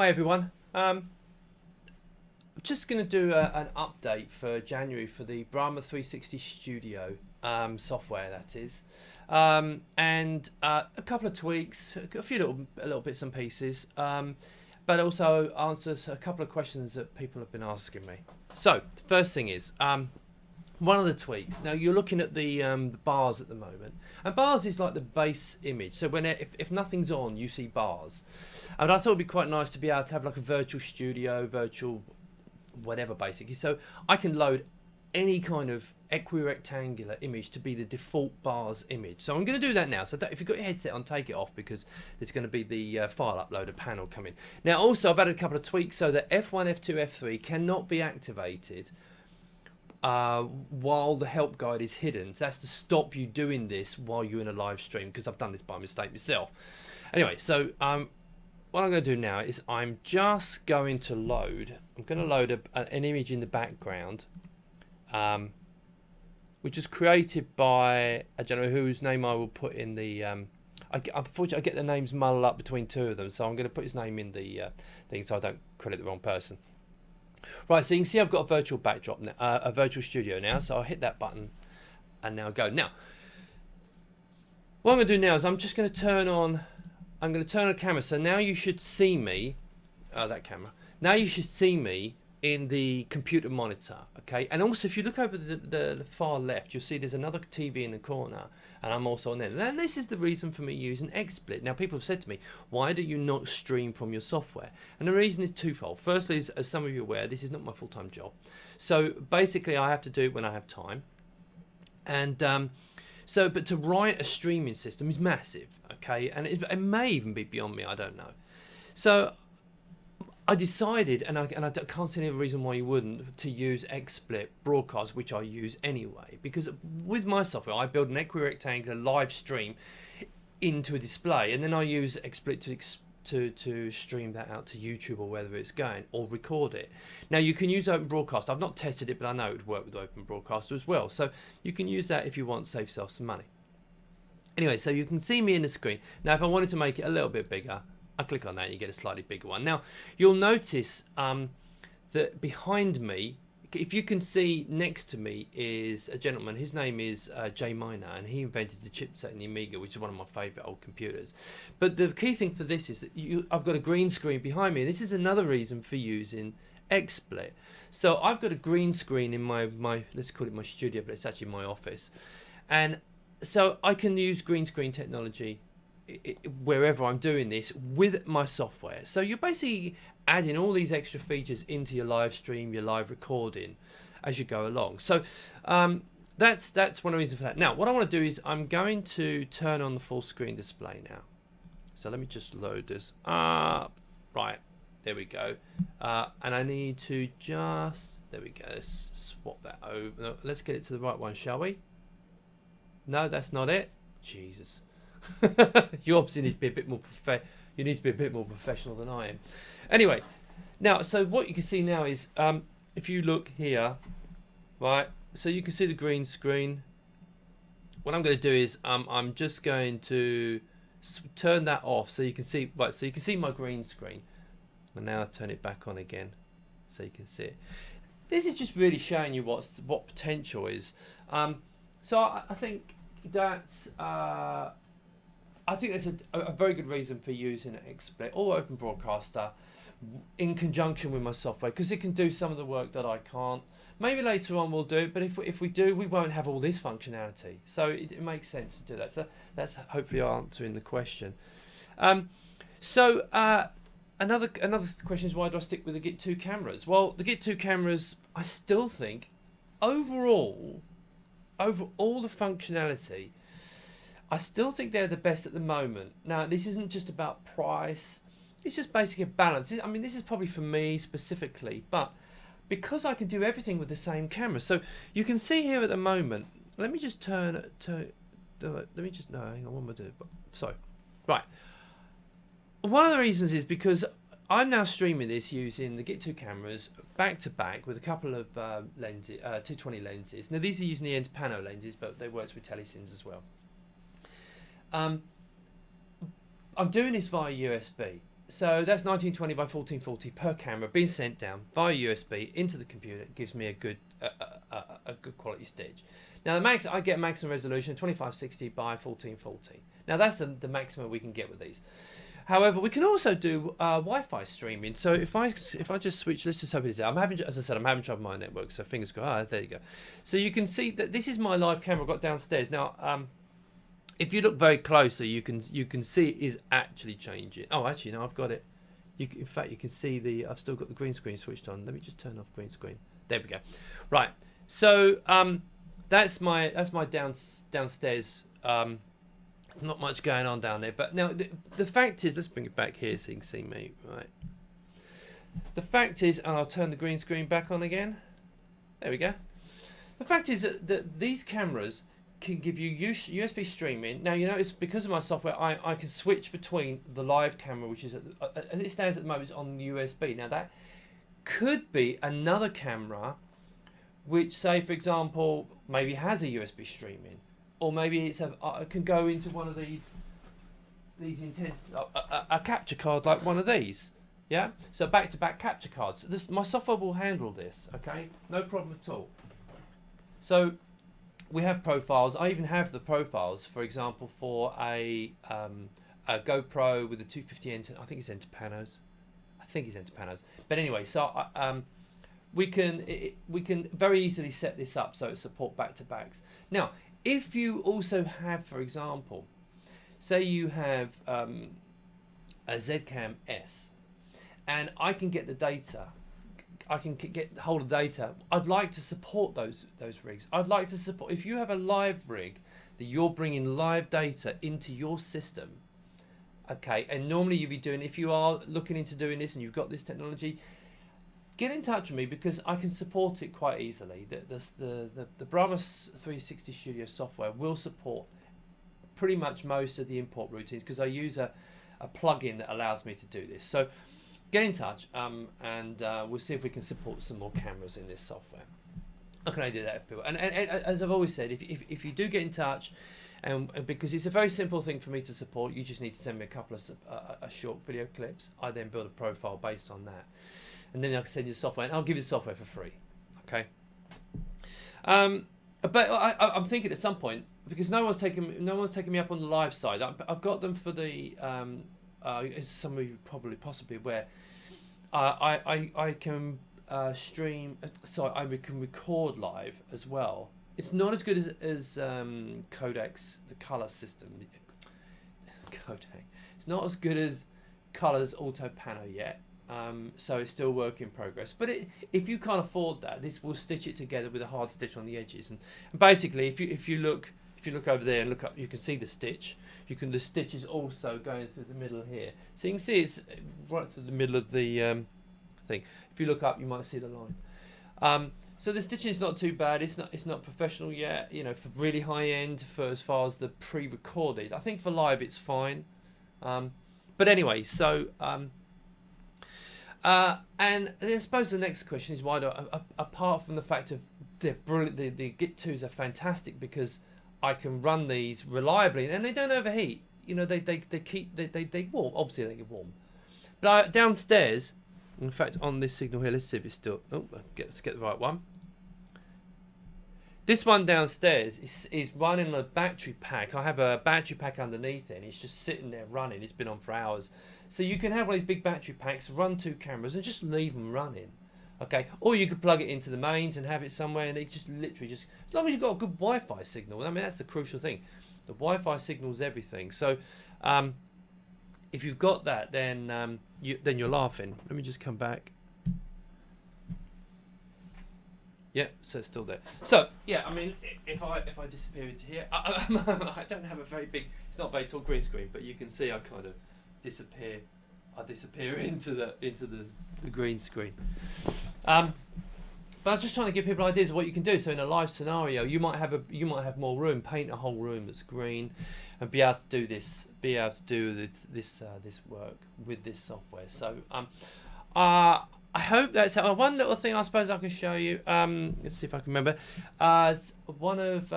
Hi everyone. I'm just going to do an update for January for the Brahma 360 Studio software, that is, and a couple of tweaks, a few little bits and pieces, but also answers a couple of questions that people have been asking me. So the first thing is one of the tweaks. Now you're looking at the bars at the moment, and bars is like the base image. So if nothing's on, you see bars. And I thought it'd be quite nice to be able to have like a virtual studio, virtual whatever basically. So I can load any kind of equirectangular image to be the default bars image. So I'm going to do that now. So if you've got your headset on, take it off because there's going to be the file uploader panel coming. Now also I've added a couple of tweaks so that F1, F2, F3 cannot be activated while the help guide is hidden. So that's to stop you doing this while you're in a live stream, because I've done this by mistake myself. Anyway, so what I'm going to do now is I'm just going to load. I'm going to load an image in the background, which is created by a gentleman whose name I will put in the. Unfortunately, I get the names muddled up between two of them, so I'm going to put his name in the thing so I don't credit the wrong person. Right, so you can see I've got a virtual backdrop now, a virtual studio now. So I'll hit that button, and now go. Now, what I'm going to do now is I'm just going to turn on. I'm going to turn on the camera, so now you should see me, that camera, now you should see me in the computer monitor, okay? And also if you look over the far left, you'll see there's another TV in the corner, and I'm also on there. And this is the reason for me using XSplit. Now people have said to me, why do you not stream from your software? And the reason is twofold. Firstly, as some of you are aware, this is not my full-time job. So basically I have to do it when I have time. And but to write a streaming system is massive, okay? And it may even be beyond me, I don't know. So I decided, and I can't see any reason why you wouldn't, to use XSplit Broadcast, which I use anyway. Because with my software, I build an equirectangular live stream into a display, and then I use XSplit to stream that out to YouTube or wherever it's going, or record it. Now you can use Open Broadcast. I've not tested it, but I know it would work with Open Broadcaster as well. So you can use that if you want to save yourself some money. Anyway, so you can see me in the screen. Now if I wanted to make it a little bit bigger, I click on that and you get a slightly bigger one. Now you'll notice that behind me, if you can see next to me, is a gentleman. His name is Jay Miner, and he invented the chipset in the Amiga, which is one of my favourite old computers. But the key thing for this is that I've got a green screen behind me. This is another reason for using XSplit. So I've got a green screen in my let's call it my studio, but it's actually my office. And so I can use green screen technology wherever I'm doing this with my software. So you're basically adding all these extra features into your live stream, your live recording as you go along. So that's one of the reasons for that. Now what I want to do is I'm going to turn on the full screen display now. So let me just load this up. Right, there we go. And I need to there we go, let's swap that over. No, let's get it to the right one, shall we? No, that's not it. Jesus. You obviously need to be a bit more professional than I am. Anyway, now so what you can see now is if you look here, right, so you can see the green screen. What I'm going to do is I'm just going to turn that off so you can see, right, so you can see my green screen, and now I turn it back on again so you can see it. This is just really showing you what potential is. So I think that's a very good reason for using XSplit or Open Broadcaster in conjunction with my software, because it can do some of the work that I can't. Maybe later on we'll do it, but if we do, we won't have all this functionality. So it makes sense to do that. So that's hopefully answering the question. Another question is, why do I stick with the Git2 cameras? Well, the Git2 cameras, I still think, overall, over all the functionality, I still think they're the best at the moment. Now, this isn't just about price. It's just basically a balance. I mean, this is probably for me specifically, but because I can do everything with the same camera. So you can see here at the moment, let me just hang on, what am I doing? Sorry. Right. One of the reasons is because I'm now streaming this using the Git2 cameras back to back with a couple of lenses, 220 lenses. Now, these are using the Pano lenses, but they work with telecins as well. I'm doing this via USB. So that's 1920 by 1440 per camera being sent down via USB into the computer. It gives me a good quality stitch. Now I get maximum resolution 2560 by 1440. Now that's the maximum we can get with these. However, we can also do Wi-Fi streaming. So if I just switch, let's just hope it is out. As I said, I'm having trouble with my network, so fingers crossed. There you go. So you can see that this is my live camera I've got downstairs. Now, if you look very closely, you can see it is actually changing. Oh, actually, no, I've got it. In fact, you can see I've still got the green screen switched on. Let me just turn off green screen. There we go. Right. So that's my downstairs. Not much going on down there, but now the fact is, let's bring it back here so you can see me. Right. The fact is, and I'll turn the green screen back on again. There we go. The fact is that these cameras can give you USB streaming. Now you notice because of my software, I can switch between the live camera, which is as it stands at the moment, is on USB. Now that could be another camera, which say for example maybe has a USB streaming. Or maybe it can go into one of these intense a capture card like one of these, yeah. So back-to-back capture cards. My software will handle this, okay, no problem at all. So we have profiles. I even have the profiles, for example, for a GoPro with a 250 I think it's Enter-Panos. But anyway, so we can very easily set this up so it support back-to-backs. Now, if you also have, for example, say you have a Zcam S, and I can get the data, I can get hold of data. I'd like to support those rigs. I'd like to support, if you have a live rig that you're bringing live data into your system, okay, and normally you'd be doing, if you are looking into doing this and you've got this technology, get in touch with me because I can support it quite easily. The Brahma 360 Studio software will support pretty much most of the import routines because I use a plugin that allows me to do this. So get in touch and we'll see if we can support some more cameras in this software. How can I do that for people? And as I've always said, if you do get in touch, and because it's a very simple thing for me to support, you just need to send me a couple of short video clips. I then build a profile based on that. And then I can send you the software, and I'll give you the software for free. Okay. But I'm thinking at some point, because no one's taking me up on the live side. I've got them for the as some of you probably possibly aware. I can stream. Sorry, I can record live as well. It's not as good as Codex, the color system. Codec. It's not as good as Color's Auto Pano yet. So it's still work in progress. But if you can't afford that, this will stitch it together with a hard stitch on the edges. And basically, if you look over there and look up, you can see the stitch. The stitch is also going through the middle here. So you can see it's right through the middle of the thing. If you look up, you might see the line. So the stitching is not too bad. It's not professional yet. You know, for really high end, for as far as the pre-recorded. I think for live it's fine. But anyway, so. And I suppose the next question is why do apart from the fact of they're brilliant, the Git2s are fantastic because I can run these reliably and they don't overheat. You know, they warm. Obviously they get warm. But downstairs, in fact, on this signal here, let's see if it's still. Oh, let's get the right one. This one downstairs is running a battery pack. I have a battery pack underneath it and it's just sitting there running. It's been on for hours. So you can have one of these big battery packs, run 2 cameras and just leave them running. Okay, or you could plug it into the mains and have it somewhere and it just literally just, as long as you've got a good Wi-Fi signal. I mean, that's the crucial thing. The Wi-Fi signals everything. So if you've got that, then you're laughing. Let me just come back. Yeah, so it's still there. So yeah, I mean, if I disappear into here, I don't have a very big. It's not a very tall green screen, but you can see I kind of disappear. I disappear into the green screen. But I'm just trying to give people ideas of what you can do. So in a live scenario, you might have more room, paint a whole room that's green, and be able to do this. Be able to do this work with this software. So I hope that's one little thing I suppose I can show you. Let's see if I can remember. One of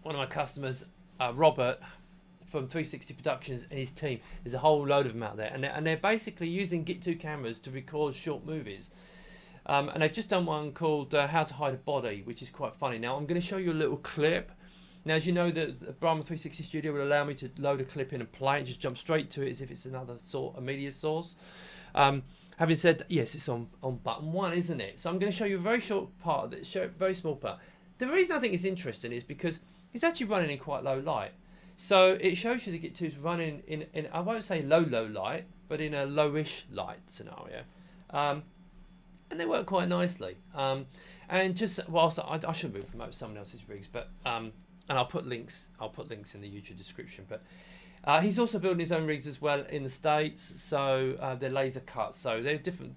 my customers, Robert, from 360 Productions and his team. There's a whole load of them out there, and they're basically using Git2 cameras to record short movies. And they've just done one called How to Hide a Body, which is quite funny. Now I'm going to show you a little clip. Now, as you know, the Brahma 360 Studio will allow me to load a clip in and play it, just jump straight to it as if it's another a media source. Having said that, yes, it's on button 1, isn't it? So I'm going to show you a very short part of it, very small part. The reason I think it's interesting is because it's actually running in quite low light. So it shows you the Git2 is running in I won't say low light, but in a lowish light scenario. And they work quite nicely. And just whilst I should really promote someone else's rigs, but and I'll put links in the YouTube description. But he's also building his own rigs as well in the States. So they're laser cut. So they're different.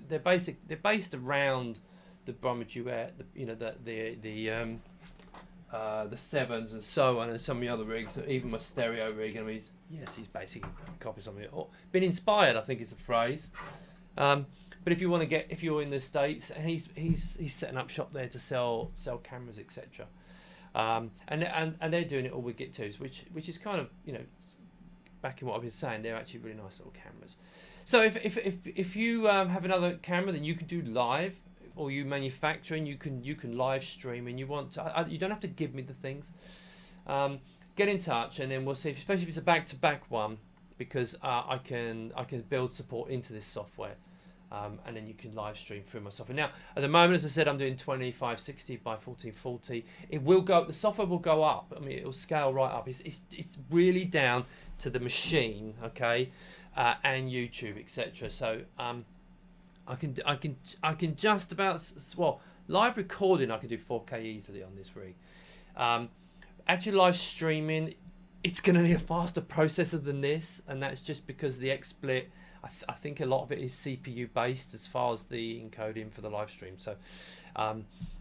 They're based around the Brahma duet, the sevens and so on, and some of the other rigs, even my stereo rig. I mean, he's basically copied something or been inspired, I think is the phrase. But if you're in the States, and he's setting up shop there to sell cameras, etc. And they're doing it all with Git2s, which is kind of, back in what I've been saying, they're actually really nice little cameras. So if you have another camera, then you can do live, or you manufacturing, you can live stream, and you want to, you don't have to give me the things. Get in touch, and then we'll see, especially if it's a back-to-back one, because I can build support into this software. And then you can live stream through my software. Now, at the moment, as I said, I'm doing 2560 by 1440. The software will go up. I mean, it will scale right up. It's really down to the machine, okay, and YouTube, etc. So I can just about, well, live recording I can do 4K easily on this rig. Actually, live streaming, it's going to need a faster processor than this, and that's just because the XSplit. I think a lot of it is CPU based as far as the encoding for the live stream. So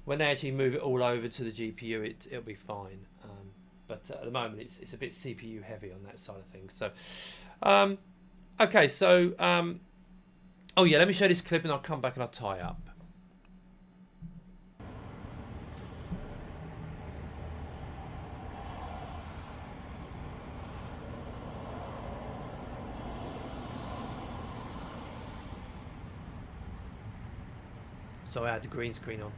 when they actually move it all over to the GPU, it'll be fine. But at the moment, it's a bit CPU heavy on that side of things. So okay, so oh yeah, let me show this clip and I'll come back and I'll tie up. So I had the green screen on.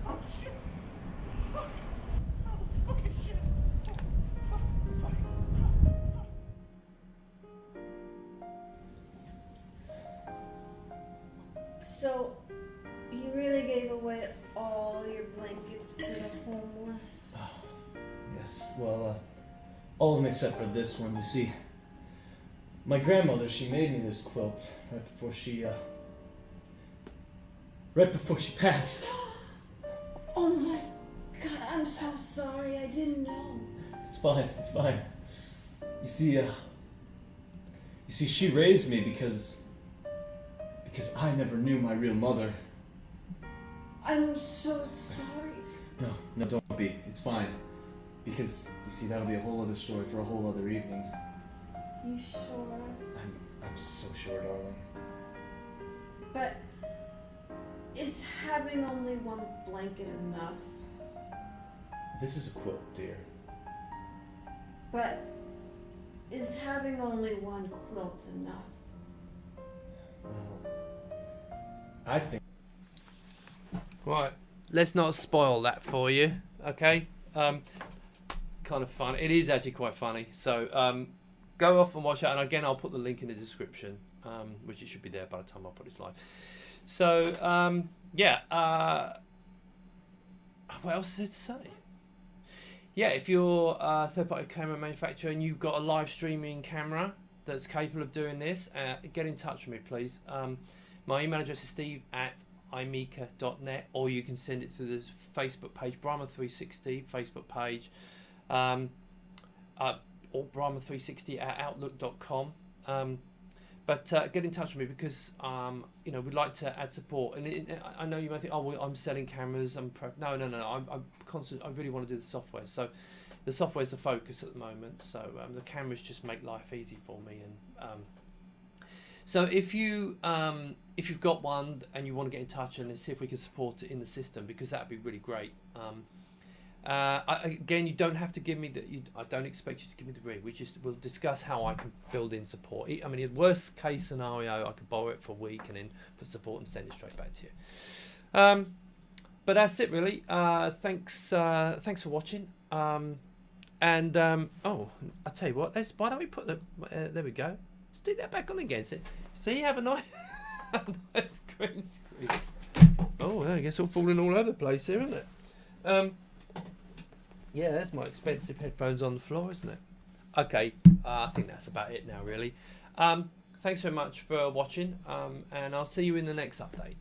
Oh shit! Fuck! Oh, okay, shit! Fuck! So, you really gave away all your blankets to the homeless? Yes, well, all of them except for this one. You see, my grandmother, she made me this quilt right before she passed. Oh my god, I'm so sorry, I didn't know. It's fine. You see, she raised me because I never knew my real mother. I'm so sorry. No, don't be. It's fine. Because, you see, that'll be a whole other story for a whole other evening. You sure? I'm so sure, darling. But is having only one blanket enough? This is a quilt, dear. But is having only one quilt enough? Well, I think... Right, let's not spoil that for you, okay? Kind of fun. It is actually quite funny. So go off and watch that. And again, I'll put the link in the description, which it should be there by the time I put this live. So yeah. What else is there to say? Yeah, if you're a third-party camera manufacturer and you've got a live streaming camera that's capable of doing this, get in touch with me, please. My email address is steve@imeka.net, or you can send it through the Facebook page, Brahma 360 Facebook page. Or Brahma360@outlook.com. But get in touch with me because we'd like to add support. And I know you might think, oh, well, I'm selling cameras. No. I'm constant. I really want to do the software. So the software is the focus at the moment. So the cameras just make life easy for me. And So if you've got one and you want to get in touch and see if we can support it in the system, because that'd be really great. Again, you don't have to give me I don't expect you to give me the rig. We'll discuss how I can build in support. I mean, in worst case scenario, I could borrow it for a week and then put support and send it straight back to you. But that's it really. Thanks for watching. Oh, I tell you what. Why don't we put the? There we go. Stick that back on again. See, have a nice, nice green screen. Oh, I guess all falling all over the place here, isn't it? Yeah, that's my expensive headphones on the floor, isn't it? Okay, I think that's about it now, really. Thanks very much for watching, and I'll see you in the next update.